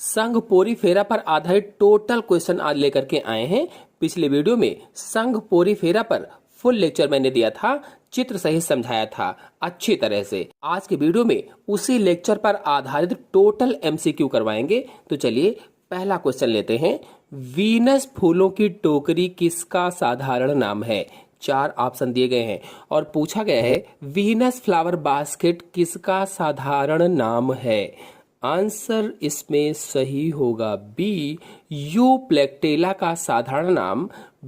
संघ पोरीफेरा पर आधारित टोटल क्वेश्चन आज लेकर के आए हैं। पिछले वीडियो में संघ पोरीफेरा पर फुल लेक्चर मैंने दिया था, चित्र सहित समझाया था अच्छी तरह से। आज के वीडियो में उसी लेक्चर पर आधारित टोटल एमसीक्यू करवाएंगे। तो चलिए पहला क्वेश्चन लेते हैं। वीनस फूलों की टोकरी किसका साधारण नाम है? 4 ऑप्शन दिए गए हैं और पूछा गया है वीनस फ्लावर बास्केट किसका साधारण नाम है? आंसर इसमें सही होगा बी, यूप्लेक्टेला का साधारण नाम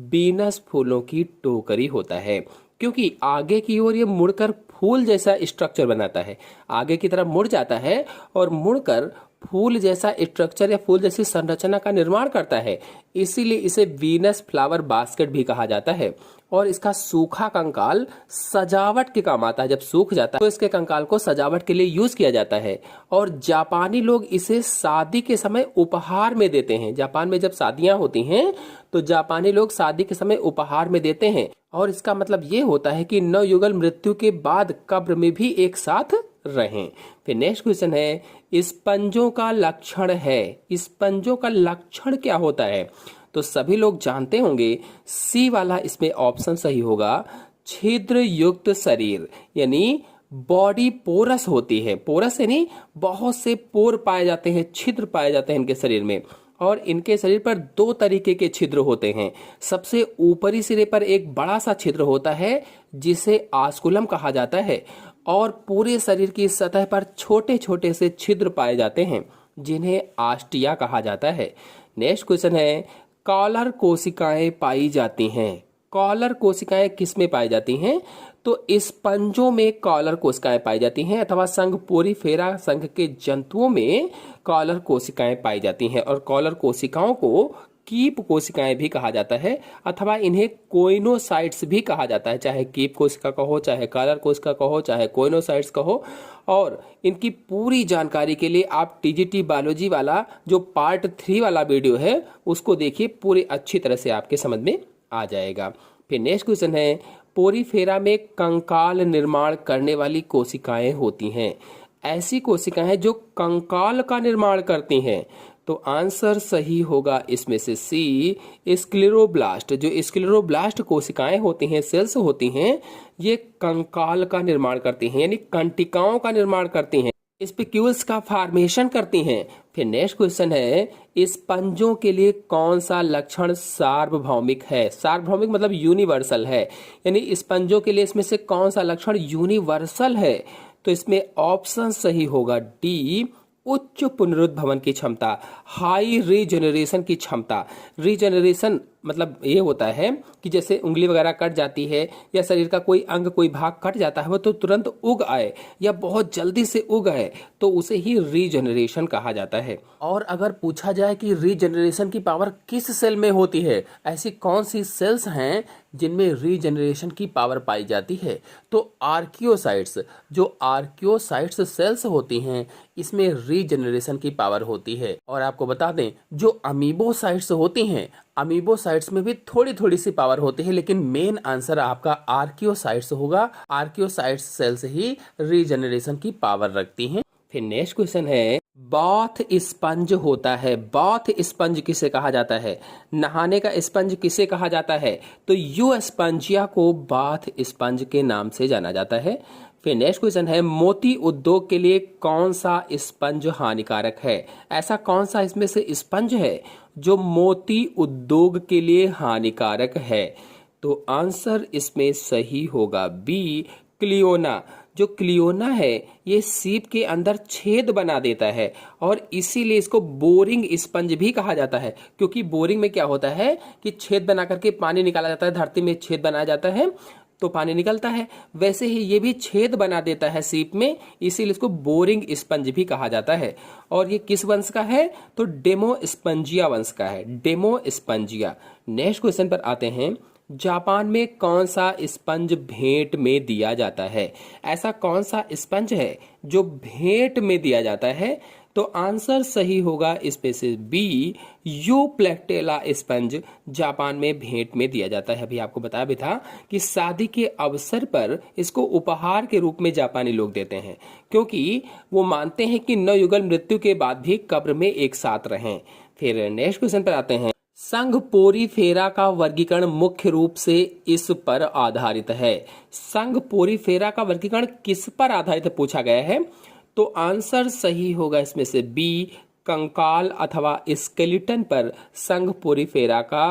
वीनस फूलों की टोकरी होता है, क्योंकि आगे की ओर ये मुड़कर फूल जैसा स्ट्रक्चर बनाता है, आगे की तरफ मुड़ जाता है और मुड़कर फूल जैसा स्ट्रक्चर या फूल जैसी संरचना का निर्माण करता है। इसीलिए इसे वीनस फ्लावर बास्केट भी कहा जाता है। और इसका सूखा कंकाल सजावट के काम आता है। जब सूख जाता है तो इसके कंकाल को सजावट के लिए यूज किया जाता है। और जापानी लोग इसे शादी के समय उपहार में देते हैं। जापान में जब शादियां होती हैं तो जापानी लोग शादी के समय उपहार में देते हैं। और इसका मतलब ये होता है कि नवयुगल मृत्यु के बाद कब्र में भी एक साथ रहें। फिर नेक्स्ट क्वेश्चन है, स्पंजों का लक्षण है। स्पंजों का लक्षण क्या होता है? तो सभी लोग जानते होंगे, सी वाला इसमें ऑप्शन सही होगा। छिद्र युक्त शरीर, यानी बॉडी पोरस होती है। पोरस यानी बहुत से पोर पाए जाते हैं, छिद्र पाए जाते हैं इनके शरीर में। और इनके शरीर पर 2 तरीके के छिद्र होते हैं। सबसे ऊपरी सिरे पर एक बड़ा सा छिद्र होता है जिसे आस्कुलम कहा जाता है। और पूरे शरीर की सतह पर छोटे छोटे से छिद्र पाए जाते हैं जिन्हें आस्टिया कहा जाता है। नेक्स्ट क्वेश्चन है, कॉलर कोशिकाएं पाई जाती हैं। कॉलर कोशिकाएं किस में पाई जाती हैं? तो स्पंजों में कॉलर कोशिकाएं पाई जाती हैं, अथवा संघ पोरीफेरा संघ के जंतुओं में कॉलर कोशिकाएं पाई जाती हैं। और कॉलर कोशिकाओं को कीप कोशिकाएं भी कहा जाता है, अथवा इन्हें कोइनोसाइट्स भी कहा जाता है। चाहे कीप कोशिका कहो, चाहे कॉलर कोशिका कहो, चाहे कोइनोसाइट्स कहो। और इनकी पूरी जानकारी के लिए आप टीजीटी बायोलॉजी वाला जो पार्ट 3 वाला वीडियो है उसको देखिए, पूरी अच्छी तरह से आपके समझ में आ जाएगा। फिर नेक्स्ट क्वेश्चन है, पोरीफेरा में कंकाल निर्माण करने वाली कोशिकाएं होती हैं। ऐसी कोशिकाएं जो कंकाल का निर्माण करती हैं। तो आंसर सही होगा इसमें से सी, स्क्लेरोब्लास्ट। जो स्क्लेरोब्लास्ट कोशिकाएं होती हैं, सेल्स होती हैं, ये कंकाल का निर्माण करती हैं, यानी कंटिकाओं का निर्माण करती हैं, स्पिक्यूल्स का फॉर्मेशन करती हैं। फिर नेक्स्ट क्वेश्चन है, स्पंजों के लिए कौन सा लक्षण सार्वभौमिक है? सार्वभौमिक मतलब यूनिवर्सल है, यानी स्पंजों के लिए इसमें से कौन सा लक्षण यूनिवर्सल है? तो इसमें ऑप्शन सही होगा डी, उच्च पुनरुद्भवन की क्षमता, हाई रीजनरेशन की क्षमता। रीजनरेशन मतलब ये होता है कि जैसे उंगली वगैरह कट जाती है या शरीर का कोई अंग, कोई भाग कट जाता है, वो तो तुरंत उग आए या बहुत जल्दी से उग आए, तो उसे ही रीजनरेशन कहा जाता है। और अगर पूछा जाए कि रीजनरेशन की पावर किस सेल में होती है, ऐसी कौन सी सेल्स हैं जिनमें रीजनरेशन की पावर पाई जाती है? तो आर्कियोसाइट्स, जो आर्कियोसाइट्स सेल्स होती हैं, इसमें रीजनरेशन की पावर होती है। और आपको बता दें, जो अमीबोसाइट्स होती हैं, अमीबोसाइट्स में भी थोड़ी थोड़ी सी पावर होती है, लेकिन मेन आंसर आपका आर्कियोसाइट्स होगा। आर्कियोसाइट्स सेल्स ही रीजनरेशन की पावर रखती हैं। फिर नेक्स्ट क्वेश्चन है, बाथ स्पंज होता है। बाथ स्पंज किसे कहा जाता है? नहाने का स्पंज किसे कहा जाता है? तो यू स्पंजिया को बाथ स्पंज के नाम से जाना जाता है। फिर नेक्स्ट क्वेश्चन है, मोती उद्योग के लिए कौन सा स्पंज हानिकारक है? ऐसा कौन सा इसमें से स्पंज है जो मोती उद्योग के लिए हानिकारक है? तो आंसर इसमें सही होगा बी, क्लियोना। जो क्लियोना है ये सीप के अंदर छेद बना देता है और इसीलिए इसको बोरिंग स्पंज भी कहा जाता है, क्योंकि बोरिंग में क्या होता है कि छेद बना करके पानी निकाला जाता है, धरती में छेद बनाया जाता है तो पानी निकलता है। वैसे ही ये भी छेद बना देता है सीप में, इसीलिए इसको बोरिंग स्पंज भी कहा जाता है। और ये किस वंश का है? तो डेमोस्पंजिया वंश का है, डेमोस्पंजिया। नेक्स्ट क्वेश्चन पर आते हैं, जापान में कौन सा स्पंज भेंट में दिया जाता है? ऐसा कौन सा स्पंज है जो भेंट में दिया जाता है? तो आंसर सही होगा species B, Euplectella sponge Japan में भेंट में दिया जाता है। अभी आपको बताया भी था कि शादी के अवसर पर इसको उपहार के रूप में जापानी लोग देते हैं, क्योंकि वो मानते हैं कि नवयुगल मृत्यु के बाद भी कब्र में एक साथ रहें। फिर नेक्स्ट क्वेश्चन पर आते हैं। संघ पोरीफेरा का वर्गीकरण मुख्य रूप से इस पर आधारित है। संघ पोरीफेरा का वर्गीकरण किस पर आधारित है पूछा गया है, तो आंसर सही होगा इसमें से बी, कंकाल अथवा स्केलेटन पर संघ पोरीफेरा का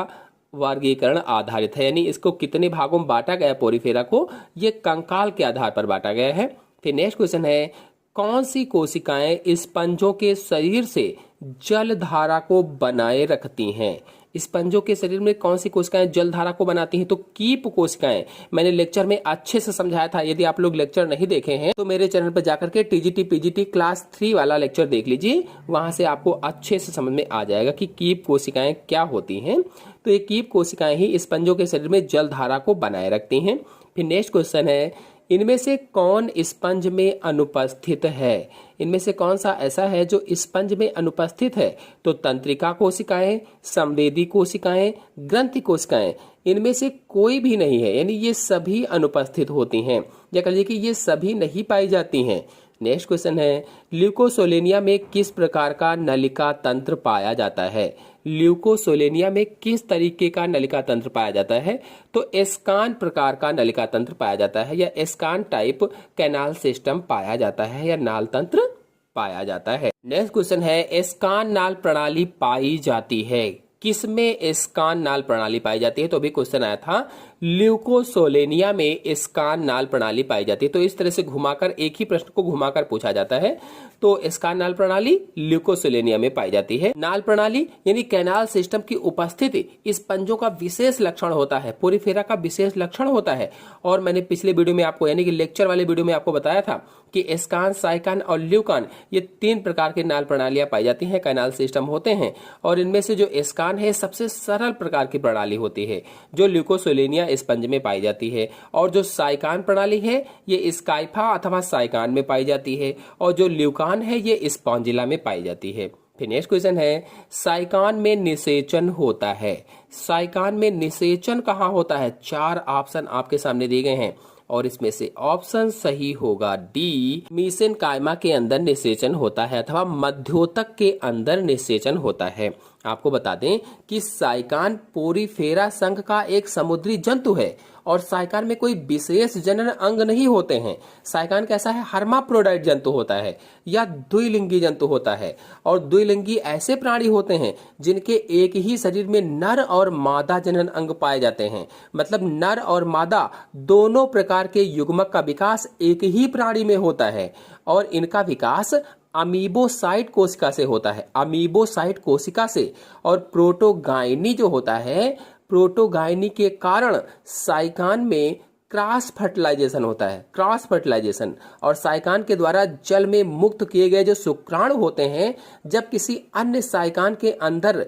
वर्गीकरण आधारित है। यानी इसको कितने भागों में बांटा गया पोरीफेरा को, ये कंकाल के आधार पर बांटा गया है। फिर नेक्स्ट क्वेश्चन है, कौन सी कोशिकाएं स्पंजों के शरीर से जल धारा को बनाए रखती हैं? स्पंजों के शरीर में कौन सी कोशिकाएं जल धारा को बनाती हैं? तो कीप कोशिकाएं। मैंने लेक्चर में अच्छे से समझाया था, यदि आप लोग लेक्चर नहीं देखे हैं तो मेरे चैनल पर जाकर के टीजीटी पीजीटी क्लास 3 वाला लेक्चर देख लीजिए, वहां से आपको अच्छे से समझ में आ जाएगा कि कीप कोशिकाएं क्या होती हैं। तो ये कीप कोशिकाएं ही स्पंजों के शरीर में जल धारा को बनाए रखती हैं। फिर नेक्स्ट क्वेश्चन है, इनमें से कौन स्पंज में अनुपस्थित है? इनमें से कौन सा ऐसा है जो स्पंज में अनुपस्थित है? तो तंत्रिका कोशिकाएं, संवेदी कोशिकाएं, ग्रंथि कोशिकाएं, इनमें से कोई भी नहीं है। यानी ये सभी अनुपस्थित होती हैं, या कह लीजिए कि ये सभी नहीं पाई जाती हैं। नेक्स्ट क्वेश्चन है, ल्यूकोसोलेनिया में किस प्रकार का नलिका तंत्र पाया जाता है? ल्यूकोसोलेनिया में किस तरीके का नलिका तंत्र पाया जाता है? तो एस्कान प्रकार का नलिका तंत्र पाया जाता है, या एस्कान टाइप कैनाल सिस्टम पाया जाता है, या नाल तंत्र पाया जाता है। नेक्स्ट क्वेश्चन है, एस्कान नाल प्रणाली पाई जाती है किसमें? एस्कान नाल प्रणाली पाई जाती है। तो अभी क्वेश्चन आया था ल्यूकोसोलेनिया में एस्कान नाल प्रणाली पाई जाती है। तो इस तरह से घुमाकर एक ही प्रश्न को घुमाकर पूछा जाता है। तो एस्कान नाल प्रणाली ल्यूकोसोलेनिया में पाई जाती है। नाल प्रणाली यानी कैनाल सिस्टम की उपस्थिति स्पंजों का विशेष लक्षण होता है, पोरीफेरा का विशेष लक्षण होता है। और मैंने पिछले वीडियो में आपको यानी कि लेक्चर वाले वीडियो में आपको बताया था कि एस्कान, साइकान और ल्यूकान ये 3 प्रकार के नाल प्रणालियां पाई जाती हैं, कैनाल सिस्टम होते हैं। और इनमें से जो एस्कान है सबसे सरल प्रकार की प्रणाली होती है जो ल्यूकोसोलेनिया स्पंज में पाई जाती है। और जो साइकान प्रणाली है ये स्काइफा अथवा साइकान में पाई जाती है। और जो ल्यूकान है ये स्पॉन्जिला में पाई जाती है। फिर नेक्स्ट क्वेश्चन है, साइकान में निषेचन होता है। साइकान में निषेचन कहाँ होता है? 4 ऑप्शन आपके सामने दिए गए हैं और इसमें से ऑप्शन सही होगा डी, मीसेनकाइमा के अंदर निषेचन होता है अथवा मध्योतक के अंदर निषेचन होता है। आपको बता दें कि साइकान पोरीफेरा संघ का एक समुद्री जंतु है और साइकान में कोई विशेष जनन अंग नहीं होते हैं। साइकान कैसा है? हर्माफ्रोडाइट जंतु होता है या द्विलिंगी जंतु होता है। और द्विलिंगी ऐसे प्राणी होते हैं जिनके एक ही शरीर में नर और मादा जनन अंग पाए जाते हैं। मतलब नर और मादा दोनों प्रकार के युग्मक का विकास एक ही प्राणी में होता है और इनका विकास अमीबोसाइट कोशिका से होता है, अमीबोसाइट कोशिका से। और प्रोटोगाइनी जो होता है, प्रोटोगाइनी के कारण साइकान में क्रॉस फर्टिलाइजेशन होता है, क्रॉस फर्टिलाइजेशन। और साइकान के द्वारा जल में मुक्त किए गए जो शुक्राणु होते हैं जब किसी अन्य साइकान के अंदर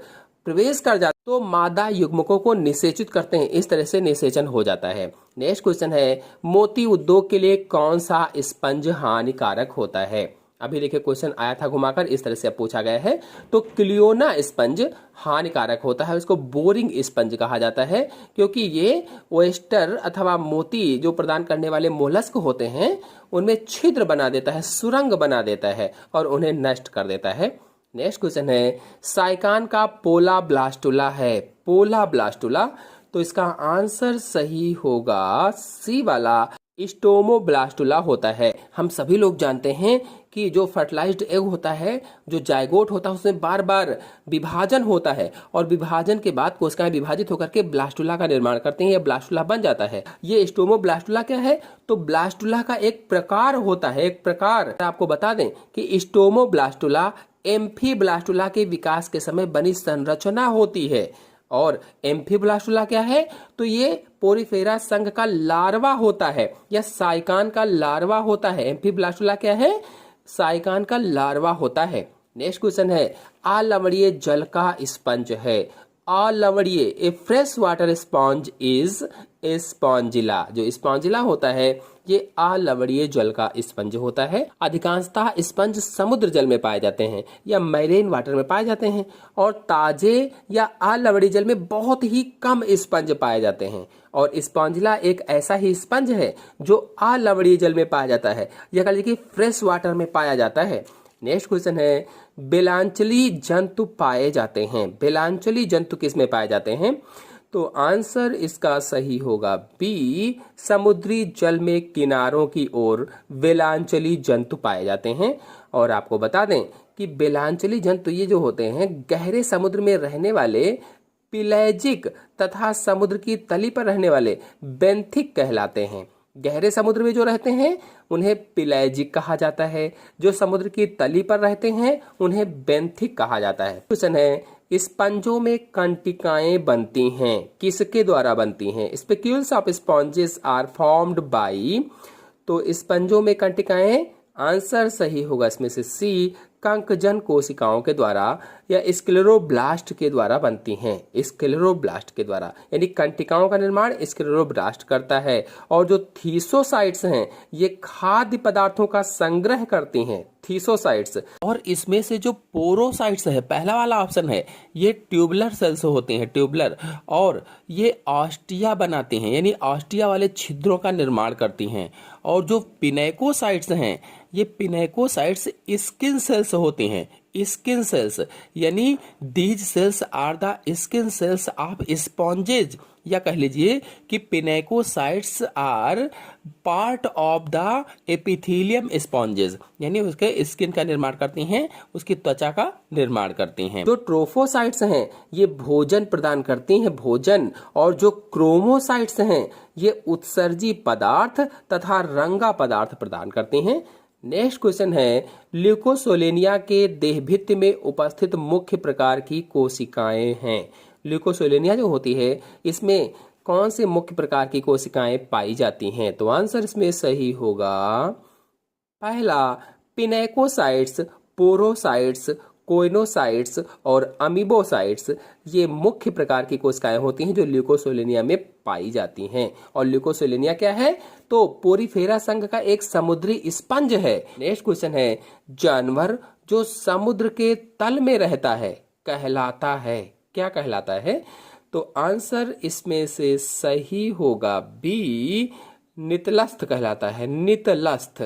प्रवेश कर जाते तो मादा युग्मकों को निषेचित करते हैं। इस तरह से निषेचन हो जाता है। नेक्स्ट क्वेश्चन है, मोती उद्योग के लिए कौन सा स्पंज हानिकारक होता है? अभी देखिए क्वेश्चन आया था घुमाकर, इस तरह से पूछा गया है। तो क्लियोना स्पंज हानिकारक होता है, उसको बोरिंग स्पंज कहा जाता है क्योंकि ये ओएस्टर अथवा मोती जो प्रदान करने वाले मोलस्क होते हैं उनमें छिद्र बना देता है, सुरंग बना देता है और उन्हें नष्ट कर देता है। नेक्स्ट क्वेश्चन है, साइकान का पोला ब्लास्टुला है। पोला ब्लास्टुला, तो इसका आंसर सही होगा सी वाला, स्टोमोब्लास्टुला होता है। हम सभी लोग जानते हैं कि जो फर्टिलाइज्ड एग होता है, जो जायगोट होता है, उसमें बार बार विभाजन होता है और विभाजन के बाद कोशिकाएं विभाजित होकर के ब्लास्टुला का निर्माण करते हैं, या ब्लास्टुला बन जाता है। ये स्टोमोब्लास्टुला क्या है? तो ब्लास्टुला का एक प्रकार होता है, एक प्रकार। आपको बता दें कि स्टोमोब्लास्टुला एम्फीब्लास्टुला के विकास के समय बनी संरचना होती है। और एम्फीब्लास्टुला क्या है? तो ये पोरीफेरा संघ का लार्वा होता है या साइकान का लार्वा होता है। एम्फीब्लास्टुला क्या है? साइकान का लार्वा होता है। नेक्स्ट क्वेश्चन है, अलवणीय जल का स्पंज है। आलवड़िए a fresh water sponge is a spongilla. जो स्पॉन्जिला होता है ये आलवड़ीय जल का स्पंज होता है। अधिकांशतः स्पंज समुद्र जल में पाए जाते हैं या मैरीन वाटर में पाए जाते हैं और ताजे या आलवड़ीय जल में बहुत ही कम स्पंज पाए जाते हैं। और स्पॉन्जिला एक ऐसा ही स्पंज है जो आलवड़ीय जल में पाया जाता है या कह लीजिए कि फ्रेश वाटर में पाया जाता है। नेक्स्ट क्वेश्चन है, बेलांचली जंतु पाए जाते हैं। बेलांचली जंतु किस में पाए जाते हैं? तो आंसर इसका सही होगा बी, समुद्री जल में किनारों की ओर बेलांचली जंतु पाए जाते हैं। और आपको बता दें कि बेलांचली जंतु ये जो होते हैं गहरे समुद्र में रहने वाले पिलेजिक तथा समुद्र की तली पर रहने वाले बेंथिक कहलाते हैं। गहरे समुद्र में जो रहते हैं उन्हें पिलेजिक कहा जाता है, जो समुद्र की तली पर रहते हैं उन्हें बेंथिक कहा जाता है। क्वेश्चन है, स्पंजों में कंटिकाएं बनती हैं, किसके द्वारा बनती हैं? Spicules of sponges are formed by. तो स्पंजों में कंटिकाएं, आंसर सही होगा इसमें से सी, कंकजन कोशिकाओं के द्वारा या स्क्लेरोब्लास्ट के द्वारा बनती हैं। स्क्लेरोब्लास्ट के द्वारा, यानी कंटिकाओं का निर्माण स्क्लेरोब्लास्ट करता है। और जो थीसोसाइट्स हैं ये खाद्य पदार्थों का संग्रह करती हैं, थीसोसाइट्स। और इसमें से जो पोरोसाइट्स है, पहला वाला ऑप्शन है, ये ट्यूबुलर सेल्स होते हैं, ट्यूबुलर, और ये ऑस्टिया बनाती हैं, यानी ऑस्टिया वाले छिद्रों का निर्माण करती हैं। और जो पिनेकोसाइट्स हैं ये पिनेकोसाइट्स स्किन सेल्स होती हैं, स्किन सेल्स, यानी these cells are the skin cells of sponges, या कह लीजिए कि pinacocytes are part of the epithelium sponges, यानी उसके स्किन का निर्माण करती हैं, उसकी त्वचा का निर्माण करती हैं। जो ट्रोफोसाइट्स हैं ये भोजन प्रदान करती हैं, भोजन। और जो क्रोमोसाइट्स हैं ये उत्सर्जी पदार्थ तथा रंगा पदार्थ प्रदान करती हैं। नेक्स्ट क्वेश्चन है, ल्यूकोसोलेनिया के देहभित्ति में उपस्थित मुख्य प्रकार की कोशिकाएं हैं। ल्यूकोसोलेनिया जो होती है इसमें कौन से मुख्य प्रकार की कोशिकाएं पाई जाती हैं? तो आंसर इसमें सही होगा पहला, पिनेकोसाइट्स, पोरोसाइट्स, कोइनोसाइट्स और अमीबोसाइट्स, ये मुख्य प्रकार की कोशिकाएं होती हैं जो ल्यूकोसोलेनिया में पाई जाती हैं। और ल्यूकोसोलेनिया क्या है? तो पोरीफेरा संघ का एक समुद्री स्पंज है। नेक्स्ट क्वेश्चन है, जानवर जो समुद्र के तल में रहता है कहलाता है, क्या कहलाता है? तो आंसर इसमें से सही होगा बी, नितलस्थ कहलाता है, नितलस्थ।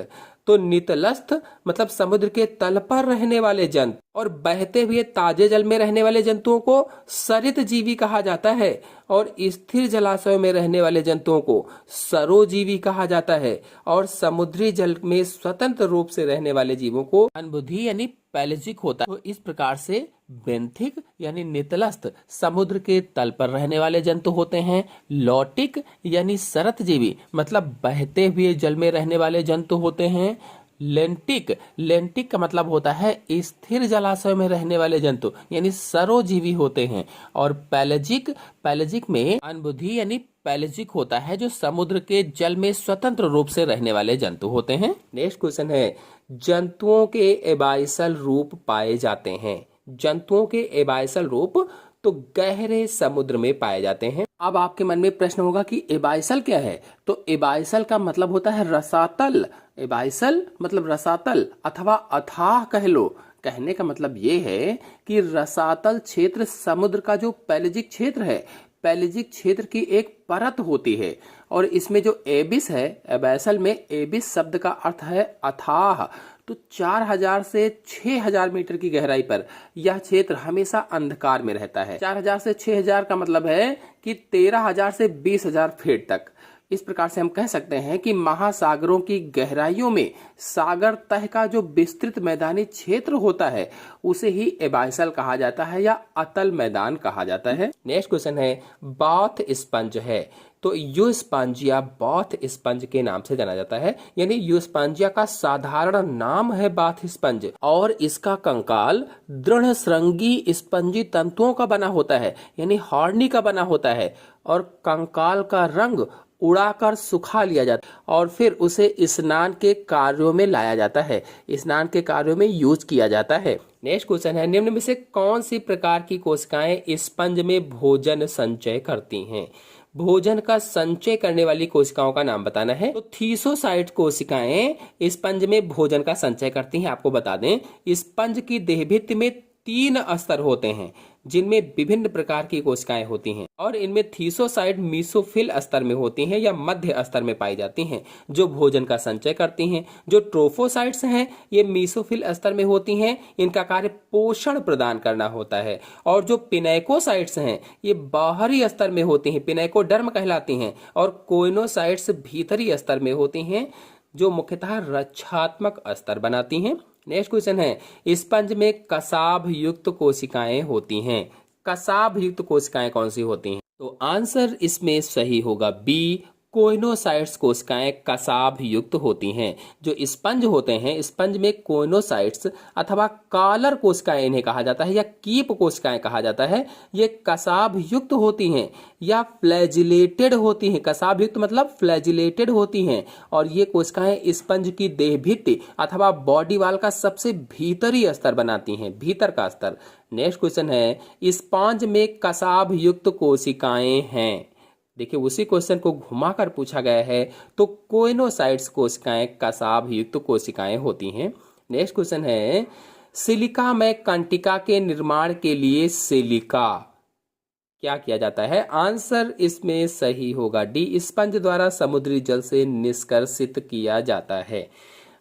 तो नितलस्थ मतलब समुद्र के तल पर रहने वाले जंतु, और बहते हुए ताजे जल में रहने वाले जंतुओं को सरित जीवी कहा जाता है। और स्थिर जलाशयों में रहने वाले जंतुओं को सरोजीवी कहा जाता है। और समुद्री जल में स्वतंत्र रूप से रहने वाले जीवों को अनबुद्धि यानी पैलेजिक होता है। तो इस प्रकार से बेंथिक यानी नितलस्थ समुद्र के तल पर रहने वाले जंतु होते हैं। लौटिक यानी सरत जीवी मतलब बहते हुए जल में रहने वाले जंतु होते हैं। लेंटिक, लेंटिक का मतलब होता है स्थिर जलाशय में रहने वाले जंतु यानी सरोजीवी होते हैं। और पैलेजिक, पैलेजिक में अनबुद्धि यानी पैलेजिक होता है जो समुद्र के जल में स्वतंत्र रूप से रहने वाले जंतु होते हैं। नेक्स्ट क्वेश्चन है, जंतुओं के एबाइसल रूप पाए जाते हैं। जंतुओं के एबाइसल रूप तो गहरे समुद्र में पाए जाते हैं। अब आपके मन में प्रश्न होगा कि एबाइसल क्या है? तो एबाइसल का मतलब होता है रसातल। एबाइसल मतलब रसातल अथवा अथाह कह लो। कहने का मतलब ये है कि रसातल क्षेत्र समुद्र का जो पैलेजिक क्षेत्र है, पैलेजिक क्षेत्र की एक परत होती है। और इसमें जो एबिस है, एबाइसल में एबिस शब्द का अर्थ है अथाह। तो 4000 से 6000 मीटर की गहराई पर यह क्षेत्र हमेशा अंधकार में रहता है। 4000 से 6000 का मतलब है कि 13000 से 20000 फीट तक। इस प्रकार से हम कह सकते हैं कि महासागरों की गहराइयों में सागर तह का जो विस्तृत मैदानी क्षेत्र होता है उसे ही एबाइसल कहा जाता है या अतल मैदान कहा जाता है। नेक्स्ट क्वेश्चन है, बाथ स्पंज है तो यूस्पांजिया बाथ स्पंज के नाम से जाना जाता है, यानी यूस्पांजिया का साधारण नाम है बाथ स्पंज। और इसका कंकाल दृढ़ श्रृंगी स्पंजी तंतुओं का बना होता है, यानी हॉर्नी का बना होता है। और कंकाल का रंग उड़ाकर सुखा लिया जाता है और फिर उसे स्नान के कार्यों में लाया जाता है, स्नान के कार्यों में यूज किया जाता है। नेक्स्ट क्वेश्चन है, निम्न में से कौन सी प्रकार की कोशिकाएं स्पंज में भोजन संचय करती हैं? भोजन का संचय करने वाली कोशिकाओं का नाम बताना है। तो थीसोसाइट कोशिकाएं स्पंज में भोजन का संचय करती हैं। आपको बता दें, स्पंज की देहभित्ति में 3 स्तर होते हैं जिनमें विभिन्न प्रकार की कोशिकाएं होती हैं और इनमें थीसोसाइट मीसोफिल स्तर में होती हैं या मध्य स्तर में पाई जाती हैं जो भोजन का संचय करती हैं। जो ट्रोफोसाइट्स हैं ये मीसोफिल स्तर में होती हैं, इनका कार्य पोषण प्रदान करना होता है। और जो पिनैकोसाइट्स हैं ये बाहरी स्तर में होती हैं, पिनैकोडर्म कहलाती हैं। और कोइनोसाइट्स भीतरी स्तर में होती हैं जो मुख्यतः रक्षात्मक स्तर बनाती हैं। नेक्स्ट क्वेश्चन है, स्पंज में कसाभ युक्त कोशिकाएं होती हैं। कसाभ युक्त कोशिकाएं कौन सी होती हैं? तो आंसर इसमें सही होगा बी, कोइनोसाइट्स कोशिकाएं कसाभ युक्त होती हैं। जो स्पंज होते हैं, स्पंज में कोइनोसाइट्स अथवा कॉलर कोशिकाएं इन्हें कहा जाता है या कीप कोशिकाएं कहा जाता है, ये कसाभ युक्त होती हैं या फ्लैजिलेटेड होती हैं। कसाभ युक्त मतलब फ्लैजिलेटेड होती हैं और ये कोशिकाएं स्पंज की देहभित्ति अथवा बॉडी वाल का सबसे भीतरी स्तर बनाती हैं, भीतर का स्तर। नेक्स्ट क्वेश्चन है, स्पंज में कसाभ युक्त कोशिकाएं हैं। देखिए उसी क्वेश्चन को घुमाकर पूछा गया है, तो कोइनोसाइट्स कोशिकाएं कसाभ युक्त कोशिकाएं होती हैं। नेक्स्ट क्वेश्चन है, सिलिका में कंटिका के निर्माण के लिए सिलिका क्या किया जाता है? आंसर इसमें सही होगा डी, स्पंज द्वारा समुद्री जल से निष्कर्षित किया जाता है।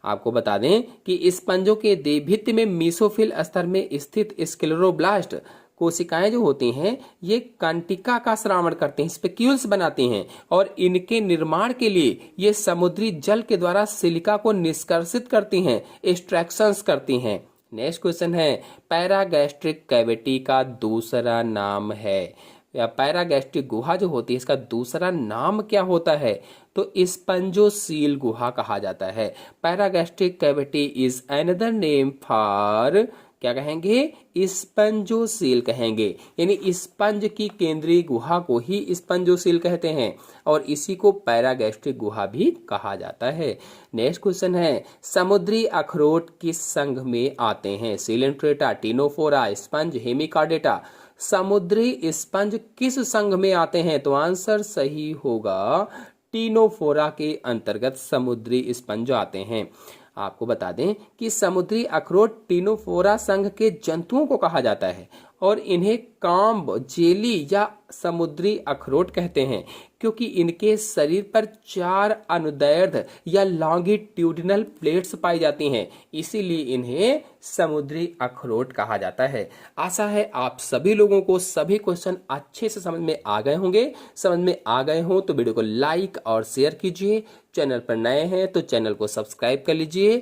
आपको बता दें कि स्पंजों के देहभित्ति में मीसोफिल स्तर में स्थित स्क्लेरोब्लास्ट कोशिकाएं जो होती हैं ये कंटिका का श्रावण करती हैं, स्पेक्यूल्स बनाती हैं और इनके निर्माण के लिए ये समुद्री जल के द्वारा सिलिका को निष्कर्षित करती हैं, एक्सट्रैक्शंस करती हैं। नेक्स्ट क्वेश्चन है, पैरागैस्ट्रिक कैविटी का दूसरा नाम है या पैरागैस्ट्रिक गुहा जो होती है इसका दूसरा नाम क्या होता है? तो स्पंजोसील गुहा कहा जाता है। Paragastric cavity is another name for क्या कहेंगे? स्पंजोसील कहेंगे, यानी स्पंज की केंद्रीय गुहा को ही स्पंजोसील कहते हैं और इसी को पैरागैस्ट्रिक गुहा भी कहा जाता है। नेक्स्ट क्वेश्चन है, समुद्री अखरोट किस संघ में आते हैं? Coelenterata, Ctenophora, sponge, Hemichordata. समुद्री स्पंज किस संघ में आते हैं? तो आंसर सही होगा टिनोफोरा के अंतर्गत समुद्री स्पंज आते हैं। आपको बता दें कि समुद्री अखरोट टिनोफोरा संघ के जंतुओं को कहा जाता है और इन्हें काम्ब, जेली या समुद्री अखरोट कहते हैं क्योंकि इनके शरीर पर 4 अनुदैर्ध्य या लॉन्गिट्यूडिनल प्लेट्स पाई जाती हैं, इसीलिए इन्हें समुद्री अखरोट कहा जाता है। आशा है आप सभी लोगों को सभी क्वेश्चन अच्छे से समझ में आ गए होंगे। समझ में आ गए हो तो वीडियो को लाइक और शेयर कीजिए। चैनल पर नए हैं तो चैनल को सब्सक्राइब कर लीजिए।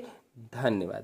धन्यवाद।